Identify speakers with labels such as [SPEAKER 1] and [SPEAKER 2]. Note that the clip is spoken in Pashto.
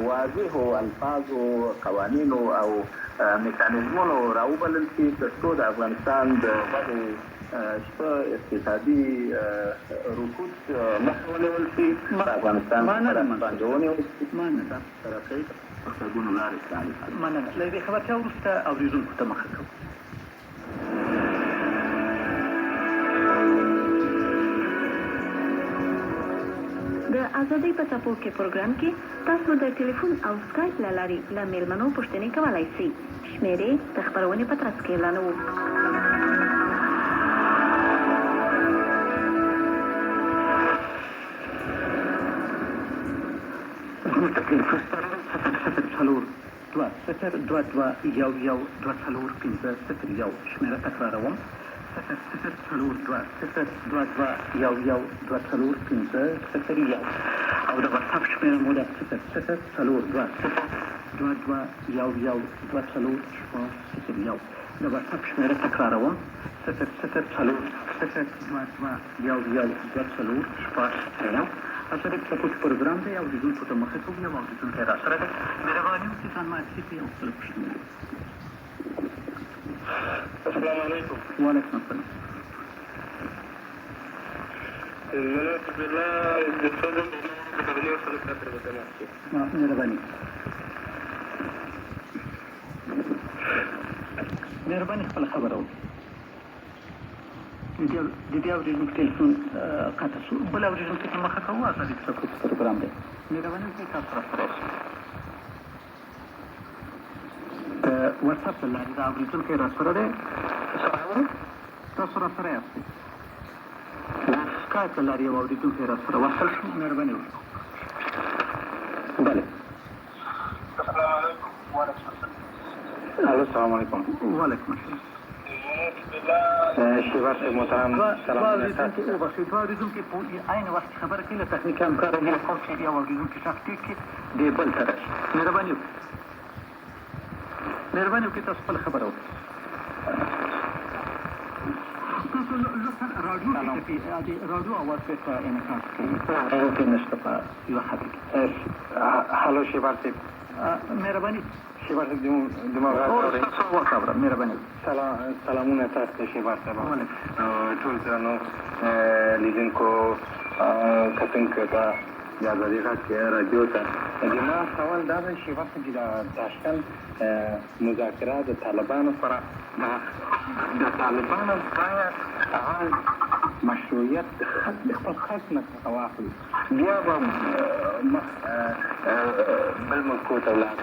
[SPEAKER 1] واضحو الفاظو قوانینو او میکانیزمونو راوبلل شي تر څو د افغانستان د بدو شپه اقتصادي رکود مخه ونیول شي په افغانستان باندې ونیول شي ترقۍ پرمختګونو لارې پرانیستل.
[SPEAKER 2] مننه. له دې خبرتیا وروسته اورېدونکو ته مخه کوو.
[SPEAKER 3] د ازادۍ په څپو کې پروګرام کې تاسو د ټلیفون او سکایپ له لارې له میلمنو پوښتنې کولی شئ. شمېرې د خپرونې په ترڅ کې اعلانوو.
[SPEAKER 2] شمېره تکراروم 00422 او د واتساپ شمېره مو ده 00422 د واتساپ شمېره تکراروم 00422 ازادۍ په څپو کې پروګرام دی. اورېدونکو ته مخه کوو. یو اورېدونکی راسره دی. مهرباني وکړئ ځان معرفي کړئ او خپله پوښتنه وکړئ.
[SPEAKER 4] السلام علیکم.
[SPEAKER 2] وعلیکم السلام. مهرباني خپله خبره وکړئ. د دې اورېدونکي ټلیفون قطع شو. بل اورېدونکي ته مخه کوو. ازادۍ په څپو کې پروګرام دی. مهرباني وکړئ تاسو راسره اوسئ. د واتساپ له لارې دا اورېدونکی راسره دی. تاسو راسره یاستئ. د سکایپ له لارې یو اورېدونکی راسره وصل شو. مهرباني وکړئ. بله.
[SPEAKER 4] السلام علیکم.
[SPEAKER 2] وعلیکم السلام.
[SPEAKER 4] شیبا صاحب محترم سلام علیکم.
[SPEAKER 2] دوه اورېدونکي په عین وخت کې خبره کوي. له تخنیکي همکاره هیله کوم چې یو اورېدونکي شخص ټیک کړي د بل ته راشي. مهرباني وکړئ. مهرباني وکړئ تاسو خپله خبره وکړئ. تاسو لطفا راډیو اواز بېرته انعکاس کوئ. هغه کې نشته په یوه خبره کې.
[SPEAKER 4] هلو شیبا صاحب.
[SPEAKER 2] مهرباني
[SPEAKER 4] شیبا صاحب زما غږ اورئ؟
[SPEAKER 2] تاسو وخبره. مهرباني
[SPEAKER 4] سلامونه تاسو ته شیبا صاحب. ټول درنو لیدونکو کتونکو ته د ازادۍ غږ راډیو ته زما سوال دا دی شیبا صاحب چې د تاشکند مذاکره د طالبانو سره د طالبانو باید هغه مشروعیت د خپل خلک نه څخه واخلي بیا به بل ملکو ته ولاړ